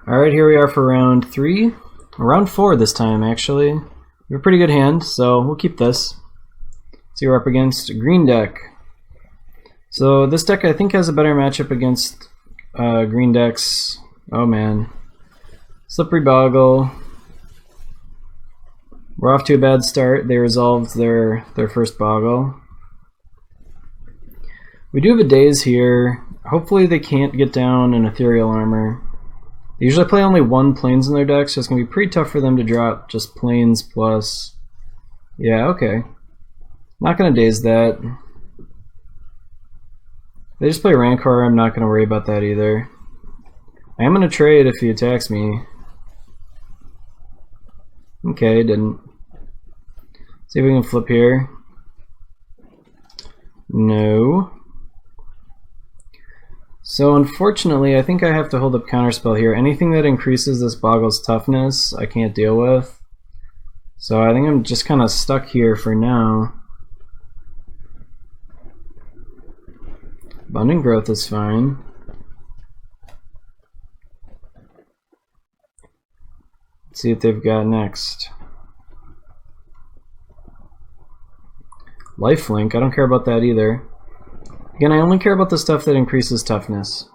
Alright, here we are for round 3. Round 4 this time, actually. We have a pretty good hand, so we'll keep this. See, we're up against green deck. So this deck I think has a better matchup against green decks. Oh man. Slippery Boggle. We're off to a bad start. They resolved their first Boggle. We do have a Daze here. Hopefully they can't get down an Ethereal Armor. They usually play only one Plains in their deck, so it's going to be pretty tough for them to drop just Plains plus... Yeah, okay. Not going to Daze that. If they just play Rancor, I'm not going to worry about that either. I am going to trade if he attacks me. Okay, didn't. See if we can flip here. No. So unfortunately, I think I have to hold up Counterspell here. Anything that increases this Boggle's toughness, I can't deal with. So I think I'm just kind of stuck here for now. Abundant Growth is fine. Let's see what they've got next. Lifelink, I don't care about that either. Again, I only care about the stuff that increases toughness.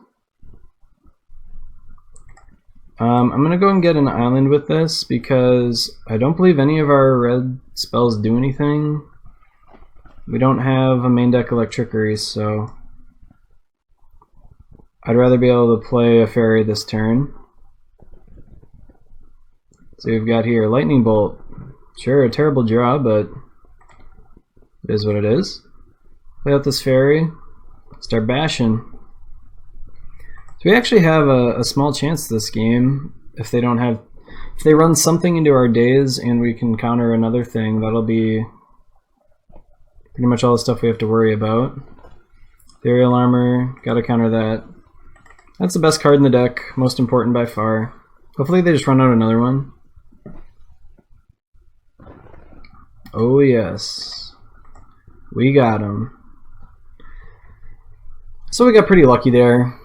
I'm going to go and get an island with this because I don't believe any of our red spells do anything. We don't have a main deck Electrickery, so I'd rather be able to play a fairy this turn. So we've got here Lightning Bolt. Sure, a terrible draw, but it is what it is. Play out this fairy. Start bashing. So we actually have a small chance this game if they don't have... If they run something into our Daze and we can counter another thing, that'll be pretty much all the stuff we have to worry about. Ethereal Armor, gotta counter that. That's the best card in the deck, most important by far. Hopefully they just run out another one. Oh yes. We got him. So we got pretty lucky there.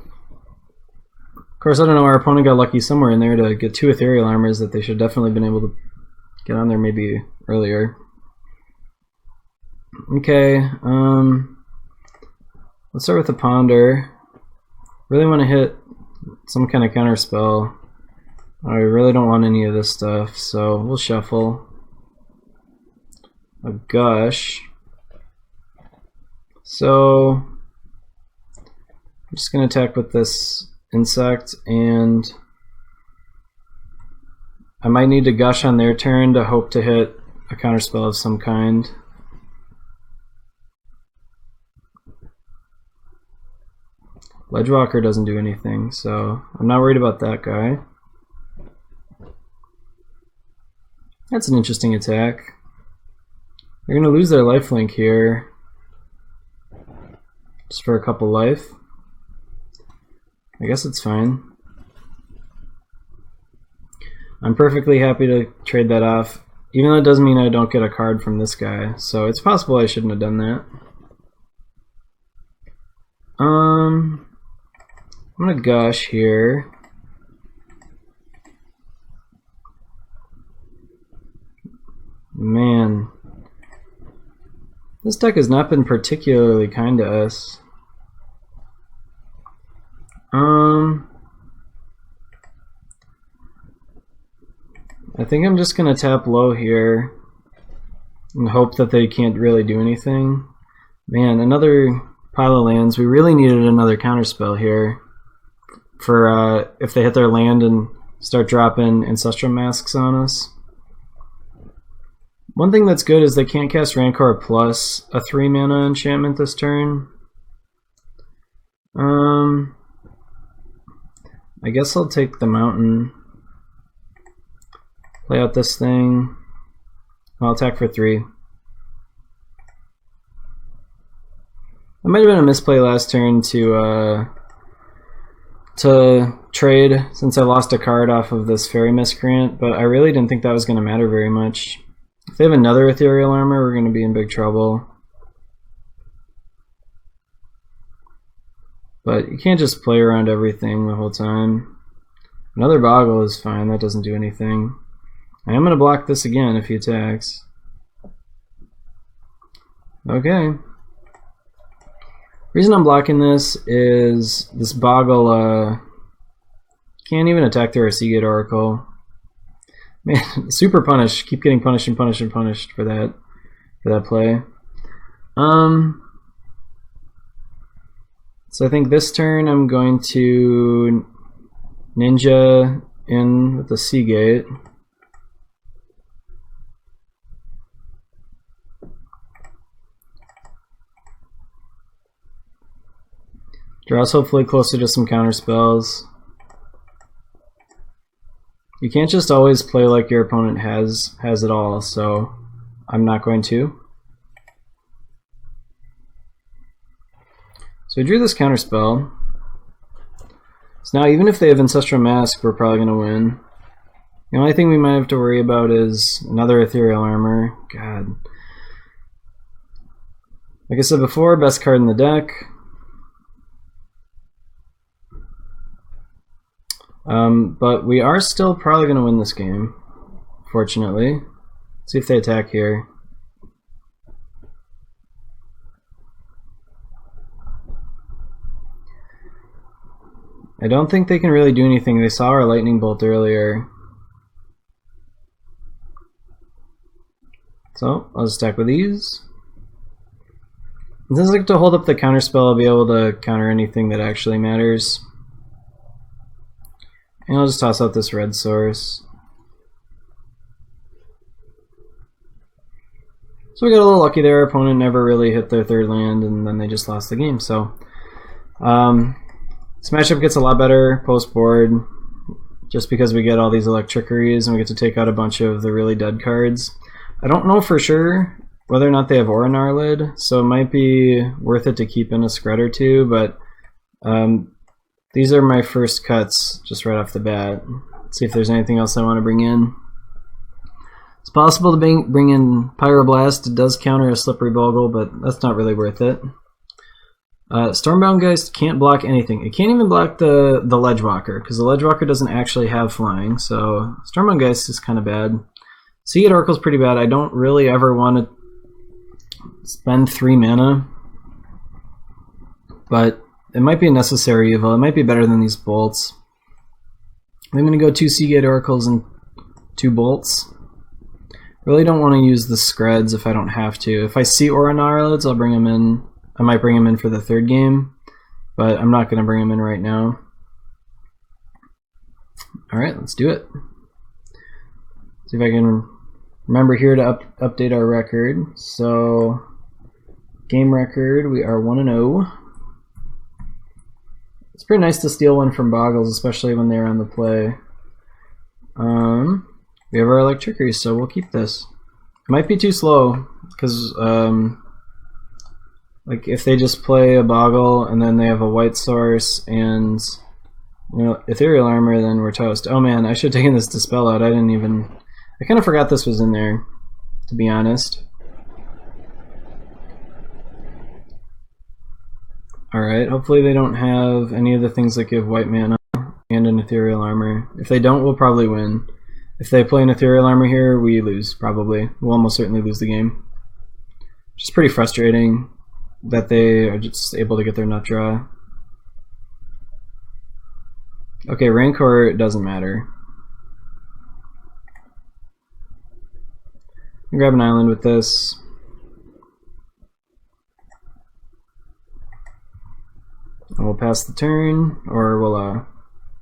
Of course, I don't know, our opponent got lucky somewhere in there to get 2 Ethereal Armors that they should definitely been able to get on there maybe earlier. Okay, let's start with the Ponder. Really want to hit some kind of counter spell. I really don't want any of this stuff, so we'll shuffle. A Gush. So I'm just going to attack with this insect, and I might need to Gush on their turn to hope to hit a counterspell of some kind. Ledgewalker doesn't do anything, so I'm not worried about that guy. That's an interesting attack. They're going to lose their lifelink here. Just for a couple life. I guess it's fine. I'm perfectly happy to trade that off, even though it doesn't mean I don't get a card from this guy, so it's possible I shouldn't have done that. I'm gonna Gush here. Man, this deck has not been particularly kind to us. I think I'm just gonna tap low here and hope that they can't really do anything. Man, another pile of lands. We really needed another counterspell here for if they hit their land and start dropping Ancestral Masks on us. One thing that's good is they can't cast Rancor plus a 3-mana enchantment this turn. I guess I'll take the mountain. Play out this thing. I'll attack for 3. That might have been a misplay last turn to trade since I lost a card off of this Fairy Miscreant, but I really didn't think that was going to matter very much. If they have another Ethereal Armor, we're going to be in big trouble. But you can't just play around everything the whole time. Another Boggle is fine, that doesn't do anything. I am going to block this again if he attacks. Okay. Reason I'm blocking this is this Boggle can't even attack through our Seagate Oracle. Man, super punish. Keep getting punished and punished and punished for that play. So I think this turn I'm going to Ninja in with the Seagate. Draws hopefully closer to some counter spells. You can't just always play like your opponent has it all, so I'm not going to. So we drew this counter spell. So now even if they have Ancestral Mask, we're probably going to win. The only thing we might have to worry about is another Ethereal Armor. God. Like I said before, best card in the deck. But we are still probably going to win this game, fortunately. Let's see if they attack here. I don't think they can really do anything. They saw our Lightning Bolt earlier. So, I'll just attack with these. And since I get to hold up the counter spell, I'll be able to counter anything that actually matters. And I'll just toss out this red source. So we got a little lucky there. Our opponent never really hit their third land, and then they just lost the game. So this matchup gets a lot better post-board, just because we get all these Electrickeries and we get to take out a bunch of the really dead cards. I don't know for sure whether or not they have Aura Gnarlid, so it might be worth it to keep in a Scred or two, but these are my first cuts just right off the bat. Let's see if there's anything else I want to bring in. It's possible to bring in Pyroblast. It does counter a Slippery Bogle, but that's not really worth it. Stormbound Geist can't block anything. It can't even block the Ledgewalker, because the Ledgewalker doesn't actually have flying, so Stormbound Geist is kind of bad. Seagate Oracle's pretty bad. I don't really ever want to spend 3 mana, but it might be a necessary evil. It might be better than these bolts. I'm going to go 2 Seagate Oracles and 2 bolts. Really don't want to use the Screds if I don't have to. If I see Aura Gnarlids, I'll bring them in. I might bring them in for the third game, but I'm not going to bring them in right now. Alright, let's do it. See if I can remember here to update our record. So, game record, we are 1-0. It's pretty nice to steal one from Bogles, especially when they're on the play. We have our Electrickery, so we'll keep this. It might be too slow, because like if they just play a Boggle and then they have a white source and Ethereal Armor, then we're toast. Oh man, I should have taken this Dispel out. I kind of forgot this was in there, to be honest. Alright, hopefully they don't have any of the things that give white mana and an Ethereal Armor. If they don't, we'll probably win. If they play an Ethereal Armor here, we lose, probably. We'll almost certainly lose the game. Just pretty frustrating that they are just able to get their nut draw. Okay, Rancor doesn't matter. Grab an island with this. And we'll pass the turn, or we'll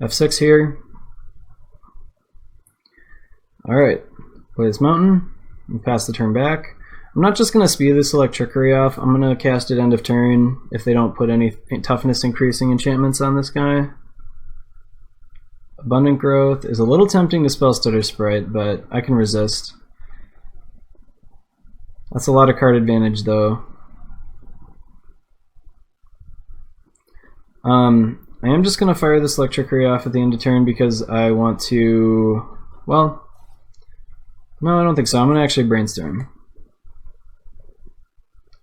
F6 here. Alright, play this mountain, and pass the turn back. I'm not just going to speed this Electrickery off, I'm going to cast it end of turn if they don't put any toughness increasing enchantments on this guy. Abundant Growth is a little tempting to spell Stutter Sprite, but I can resist. That's a lot of card advantage though. I am just going to fire this Electrickery off at the end of turn because I want to, well, no, I don't think so. I'm going to actually Brainstorm.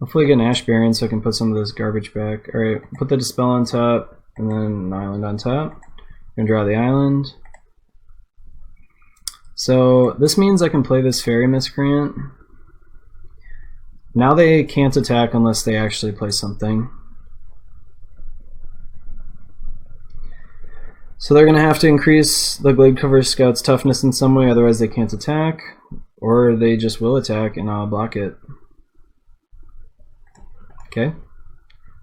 Hopefully get an Ash Baron so I can put some of this garbage back. Alright, put the Dispel on top, and then an island on top. I'm going to draw the island. So this means I can play this Fairy Miscreant. Now they can't attack unless they actually play something. So they're going to have to increase the Glade Cover Scout's toughness in some way, otherwise they can't attack. Or they just will attack and I'll block it. Okay.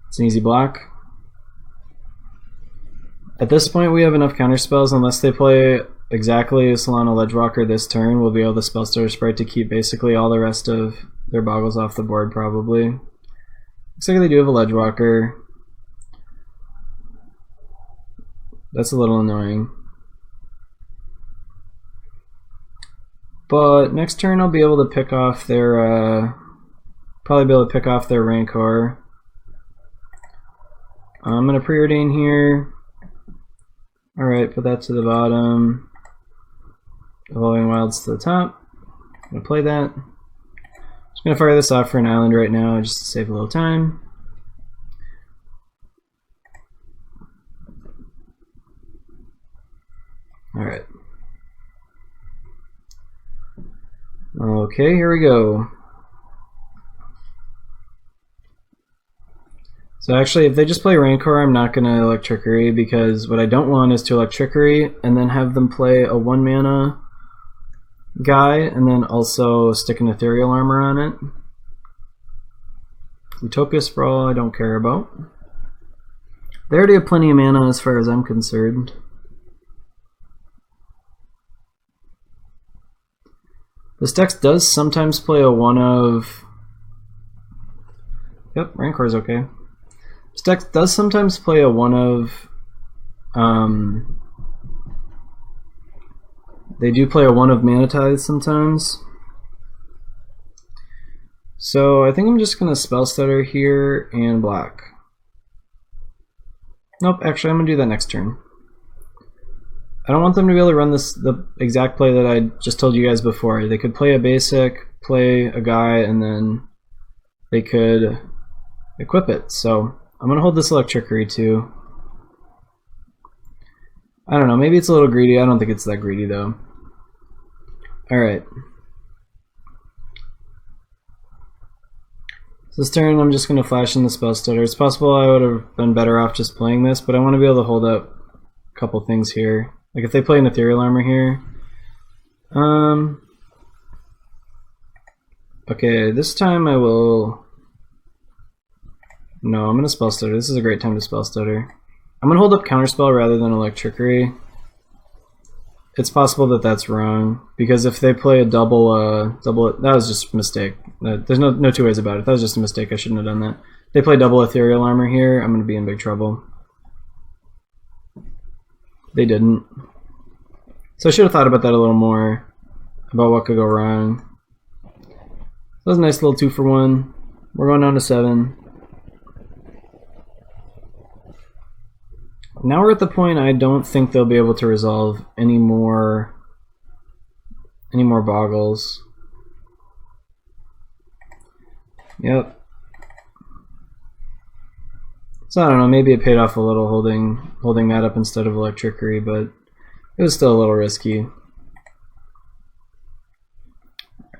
It's an easy block. At this point we have enough counterspells. Unless they play exactly a Solana Ledgewalker this turn, we'll be able to spell Starter Sprite to keep basically all the rest of their Bogles off the board probably. Looks like they do have a Ledgewalker. That's a little annoying. But next turn I'll be able to pick off their, probably be able to pick off their Rancor. I'm going to preordain here. Alright, put that to the bottom. Evolving Wilds to the top. I'm going to play that. Just going to fire this off for an island right now just to save a little time. Alright. Okay, here we go. So actually, if they just play Rancor, I'm not going to Electrickery, because what I don't want is to Electrickery and then have them play a 1-mana guy and then also stick an Ethereal Armor on it. Utopia Sprawl I don't care about. They already have plenty of mana as far as I'm concerned. This deck does sometimes play a one of... Yep, Rancor's okay. This deck does sometimes play a one of... They do play a one of Mana Tithe sometimes. So I think I'm just going to Spell Stutter here and block. Nope, actually I'm going to do that next turn. I don't want them to be able to run the exact play that I just told you guys before. They could play a basic, play a guy, and then they could equip it. So I'm going to hold this Electrickery too. I don't know, maybe it's a little greedy. I don't think it's that greedy though. Alright. So this turn I'm just going to flash in the Spell Stutter. It's possible I would have been better off just playing this, but I want to be able to hold up a couple things here. Like if they play an Ethereal Armor here. Okay, this time I will... No, I'm going to Spell Stutter. This is a great time to Spell Stutter. I'm going to hold up Counterspell rather than Electrickery. It's possible that that's wrong, because if they play a double, that was just a mistake. There's no two ways about it. That was just a mistake. I shouldn't have done that. If they play double Ethereal Armor here, I'm going to be in big trouble. They didn't. So I should have thought about that a little more, about what could go wrong. That was a nice little 2-for-1. We're going down to 7. Now we're at the point I don't think they'll be able to resolve any more Bogles. Yep. So I don't know, maybe it paid off a little holding that up instead of Electrickery, but it was still a little risky.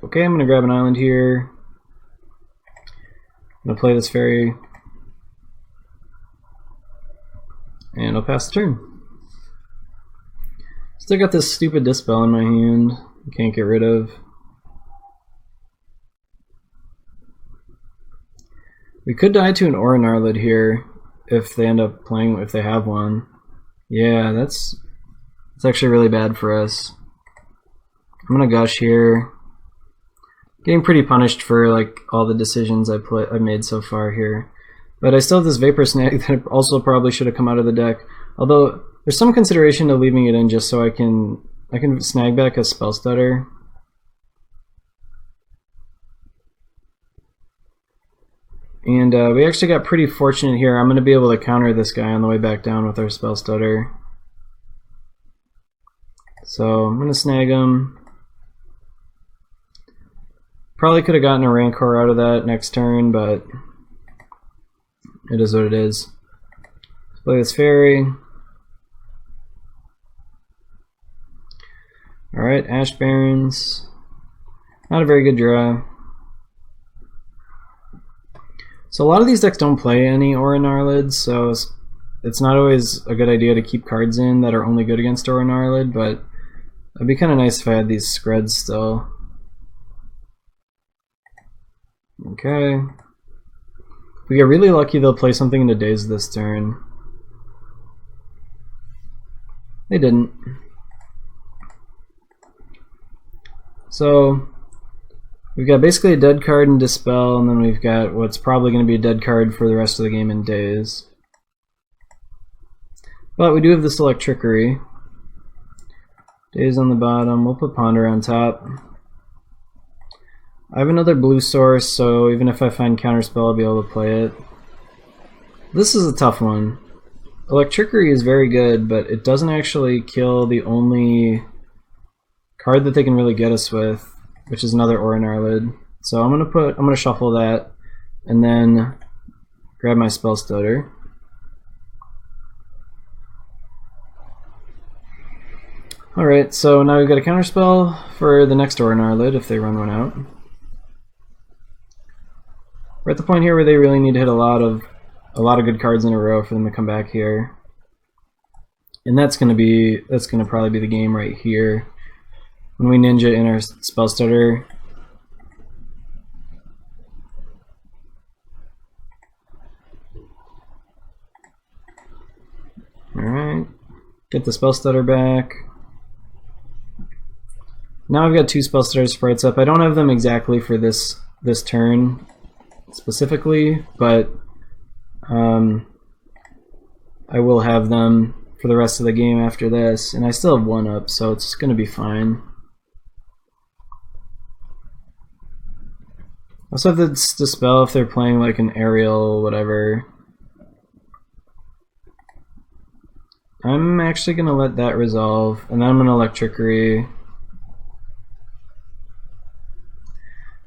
Okay, I'm gonna grab an island here. I'm gonna play this fairy. And I'll pass the turn. Still got this stupid Dispel in my hand. Can't get rid of. We could die to an Aura Gnarlid here if they end up playing, if they have one. Yeah, that's actually really bad for us. I'm gonna Gush here. Getting pretty punished for like all the decisions I made so far here. But I still have this Vapor Snag that also probably should have come out of the deck. Although there's some consideration to leaving it in just so I can snag back a Spell Stutter. And we actually got pretty fortunate here. I'm going to be able to counter this guy on the way back down with our Spell Stutter. So I'm going to snag him. Probably could have gotten a Rancor out of that next turn, but it is what it is. Let's play this fairy. Alright, Ash Barrens. Not a very good draw. So a lot of these decks don't play any Aura Gnarlid, so it's not always a good idea to keep cards in that are only good against Aura Gnarlid, but it'd be kind of nice if I had these Screds still. Okay. If we get really lucky, they'll play something into Daze this turn. They didn't. So we've got basically a dead card in Dispel, and then we've got what's probably going to be a dead card for the rest of the game in Daze. But we do have this Electrickery. Daze on the bottom, we'll put Ponder on top. I have another blue source, so even if I find Counterspell, I'll be able to play it. This is a tough one. Electrickery is very good, but it doesn't actually kill the only card that they can really get us with, which is another Aura Gnarlid. So I'm gonna shuffle that, and then grab my Spell Stutter. Alright, so now we've got a Counterspell for the next Aura Gnarlid if they run one out. We're at the point here where they really need to hit a lot of good cards in a row for them to come back here. And that's gonna probably be the game right here. When we ninja in our Spell Stutter. Alright. Get the Spell Stutter back. Now I've got two Spell Stutter sprites up. I don't have them exactly for this turn specifically, but I will have them for the rest of the game after this, and I still have one up, so it's going to be fine. I also have this Dispel if they're playing like an Aerial, whatever. I'm actually going to let that resolve, and then I'm going to Electrickery.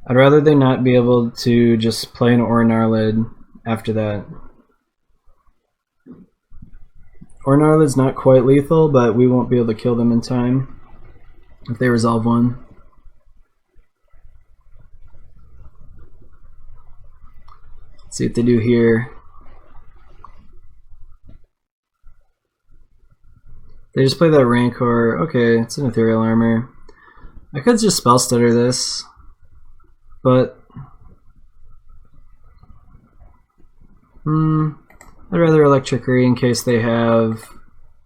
I'd rather they not be able to just play an Aura Gnarlid after that. Aura Gnarlid's not quite lethal, but we won't be able to kill them in time if they resolve one. Let's see what they do here. They just play that Rancor. Okay, it's an Ethereal Armor. I could just Spell Stutter this, but I'd rather Electrickery in case they have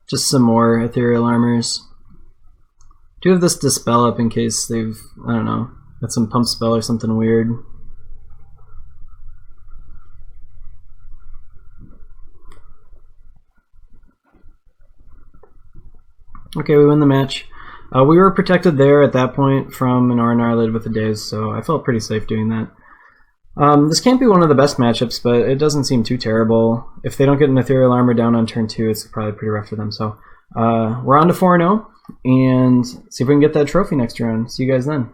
just some more Ethereal Armors. Do have this Dispel up in case they've, I don't know, got some Pump Spell or something weird. Okay, we win the match. We were protected there at that point from an Aura Gnarlid with a Daze, so I felt pretty safe doing that. This can't be one of the best matchups, but it doesn't seem too terrible. If they don't get an Ethereal Armor down on turn 2, it's probably pretty rough for them. So we're on to 4-0, and see if we can get that trophy next round. See you guys then.